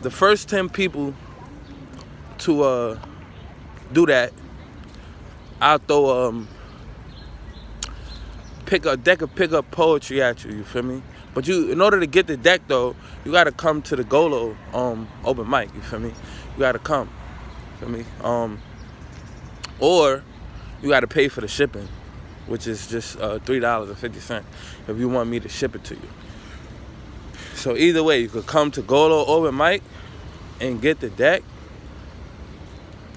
the first 10 people to do that, I'll throw a deck of pickup poetry at you. You feel me? But in order to get the deck though, you gotta come to the Golo open mic. You feel me? You gotta come. You feel me? Or you gotta pay for the shipping, which is just $3.50 if you want me to ship it to you. So either way, you could come to Golo open mic and get the deck,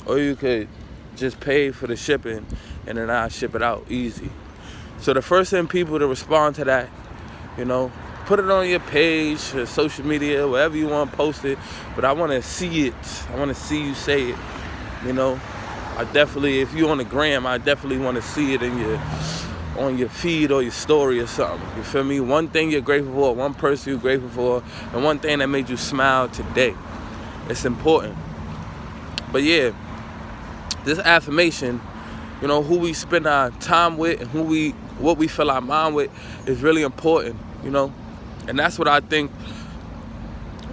or you could just pay for the shipping and then I'll ship it out easy. So the first 10 people to respond to that, put it on your page, or social media, wherever you want to post it. But I want to see it. I want to see you say it. I definitely, if you're on the gram, I definitely want to see it on your feed or your story or something. You feel me? One thing you're grateful for, one person you're grateful for, and one thing that made you smile today. It's important. But yeah, this affirmation, who we spend our time with and what we fill our mind with is really important, And that's what I think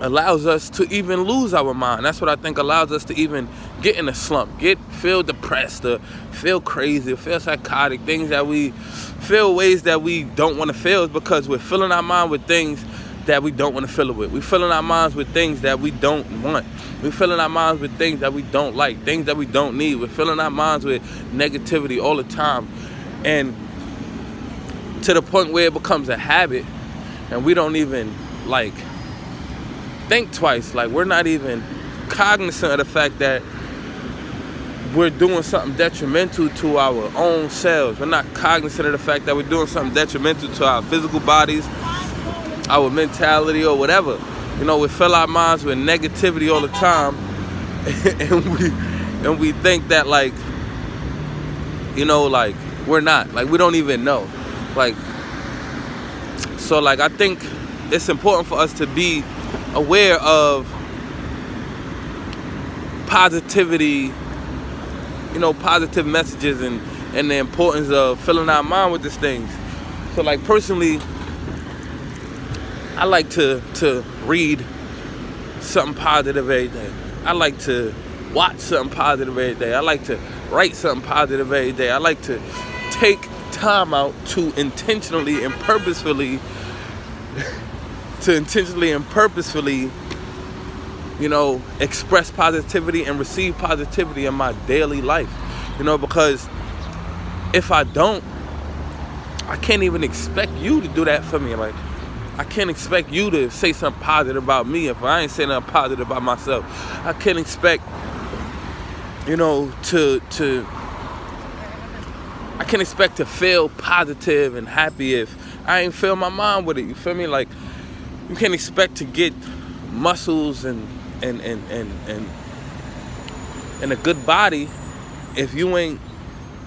allows us to even lose our mind. That's what I think allows us to even get in a slump, feel depressed, or feel crazy, or feel psychotic, things that we feel ways that we don't want to feel, because we're filling our mind with things that we don't want to fill it with. We're filling our minds with things that we don't want. We're filling our minds with things that we don't like, things that we don't need. We're filling our minds with negativity all the time. And to the point where it becomes a habit and we don't even think twice. We're not even cognizant of the fact that we're doing something detrimental to our own selves. We're not cognizant of the fact that we're doing something detrimental to our physical bodies, our mentality, or whatever. We fill our minds with negativity all the time, and we think that we're not. We don't even know. So I think it's important for us to be aware of positivity, positive messages and the importance of filling our mind with these things. So personally, I like to read something positive every day. I like to watch something positive every day. I like to write something positive every day. I like to take time out to intentionally and purposefully express positivity and receive positivity in my daily life. Because if I don't, I can't even expect you to do that for me. I can't expect you to say something positive about me if I ain't saying nothing positive about myself. I can't expect, I can't expect to feel positive and happy if I ain't fill my mind with it. You feel me? You can't expect to get muscles and a good body if you ain't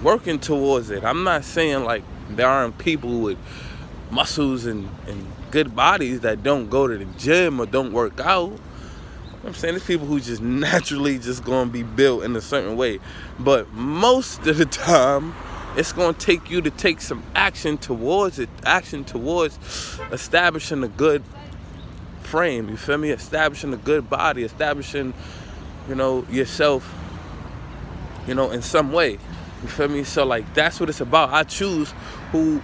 working towards it. I'm not saying there aren't people with muscles and good bodies that don't go to the gym or don't work out. I'm saying there's people who just naturally just gonna be built in a certain way. But most of the time, it's gonna take you to take some action towards it. Action towards establishing a good frame. You feel me? Establishing a good body. Establishing, yourself, in some way. You feel me? So that's what it's about. I choose who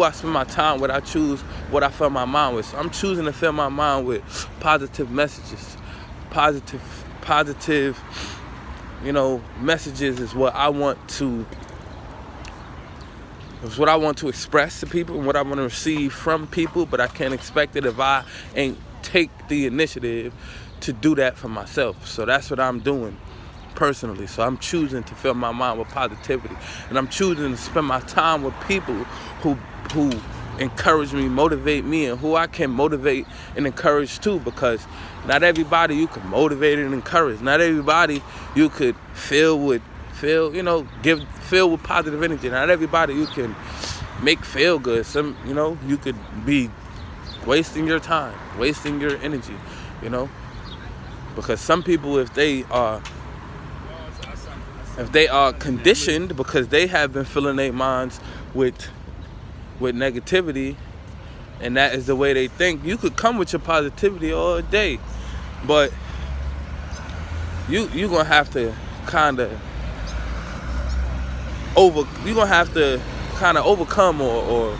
I spend my time with. I choose what I fill my mind with. So I'm choosing to fill my mind with positive messages. Positive, messages is what I want to express to people and what I want to receive from people, but I can't expect it if I ain't take the initiative to do that for myself. So that's what I'm doing personally. So I'm choosing to fill my mind with positivity, and I'm choosing to spend my time with people who encourage me, motivate me, and who I can motivate and encourage too, because not everybody you can motivate and encourage. Not everybody you could fill with positive energy. Not everybody you can make feel good. Some, you could be wasting your time, wasting your energy, because some people, if they are conditioned, because they have been filling their minds with negativity, and that is the way they think. You could come with your positivity all day, but you gonna have to kind of overcome or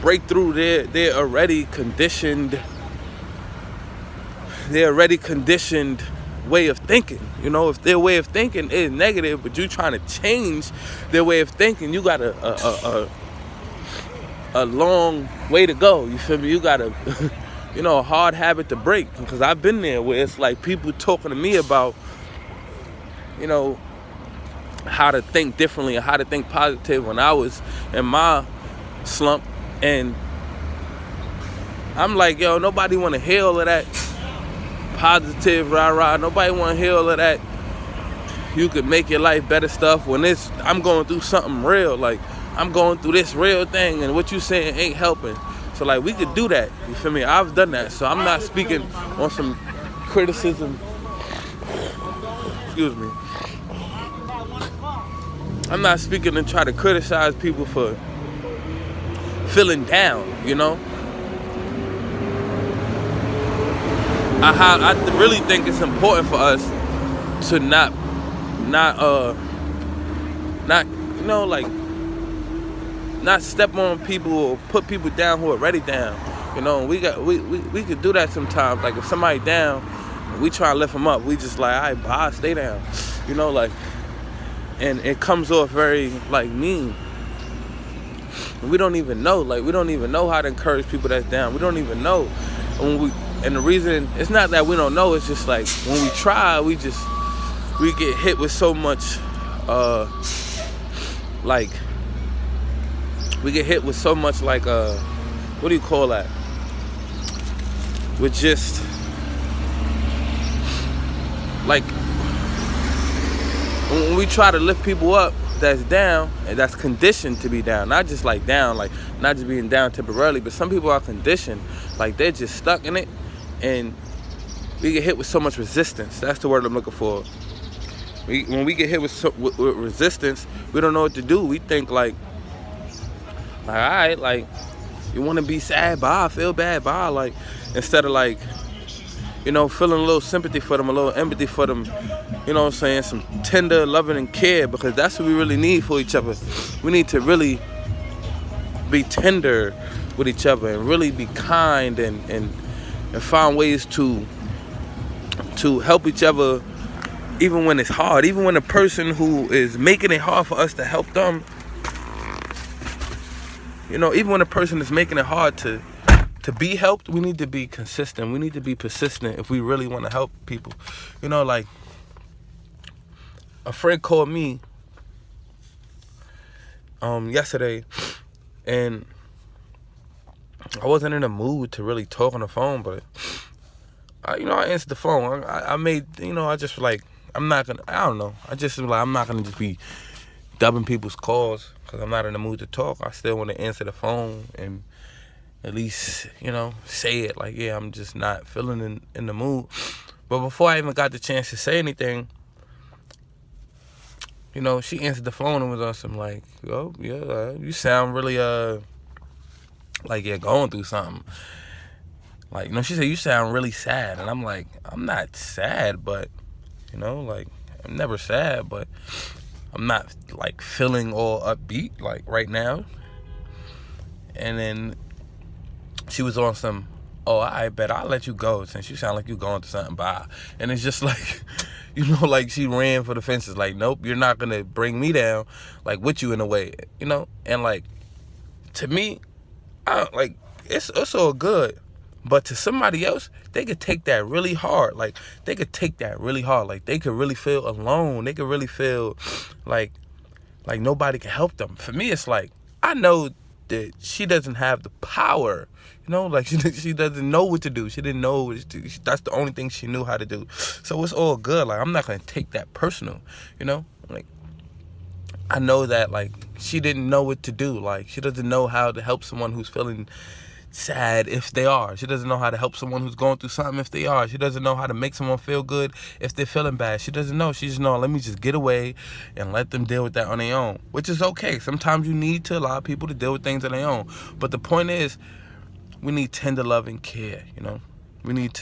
break through their already conditioned way of thinking. You know, if their way of thinking is negative, but you trying to change their way of thinking, you got a long way to go. You feel me? You got a a hard habit to break, because I've been there where it's like people talking to me about how to think differently and how to think positive when I was in my slump, and I'm like, yo, nobody want to hear all of that positive rah-rah. Nobody want to hear all of that you could make your life better stuff when I'm going through something real. Like, I'm going through this real thing, and what you saying ain't helping. So, like, we could do that. You feel me? I've done that. So I'm not speaking on some criticism. Excuse me. I'm not speaking to try to criticize people for feeling down, I really think it's important for us to not step on people or put people down who are already down. We could do that sometimes. Like, if somebody down, we try to lift them up. We just like, all right, bye, stay down. And it comes off very mean. And we don't even know. We don't even know how to encourage people that's down. We don't even know. And the reason, it's not that we don't know, it's just like when we try, we get hit with so much what do you call that? With just when we try to lift people up that's down and that's conditioned to be down, not just down, not just being down temporarily, but some people are conditioned, they're just stuck in it, and we get hit with so much resistance. That's the word I'm looking for. When we get hit with resistance, we don't know what to do. We think all right, you want to be sad, bye, feel bad, bye, instead of feeling a little sympathy for them, a little empathy for them, some tender loving and care, because that's what we really need for each other. We need to really be tender with each other and really be kind and find ways to help each other, even when it's hard, even when the person who is making it hard for us to help them, even when a person is making it hard to be helped, we need to be consistent. We need to be persistent if we really want to help people. A friend called me yesterday, and I wasn't in the mood to really talk on the phone, but I answered the phone. I'm not gonna just be dubbing people's calls because I'm not in the mood to talk. I still want to answer the phone and at least, say it yeah, I'm just not feeling in the mood. But before I even got the chance to say anything, she answered the phone and was on some oh, yeah, you sound really, you're going through something. She said, you sound really sad. And I'm like, I'm not sad, but, I'm never sad, but I'm not, feeling all upbeat, right now. And then she was on some, oh, I bet I'll let you go since you sound like you're going through something, bye. And it's just she ran for the fences, nope, you're not going to bring me down, with you in a way, And, to me, it's all good. But to somebody else, they could take that really hard. They could really feel alone. They could really feel like nobody can help them. For me, it's I know that she doesn't have the power. She doesn't know what to do. She didn't know what to do. That's the only thing she knew how to do. So it's all good. I'm not going to take that personal, I know that, she didn't know what to do. She doesn't know how to help someone who's feeling sad if they are. She doesn't know how to help someone who's going through something if they are. She doesn't know how to make someone feel good if they're feeling bad. She doesn't know. She just know, let me just get away and let them deal with that on their own, which is okay. Sometimes you need to allow people to deal with things on their own. But the point is, we need tender love and care, We need to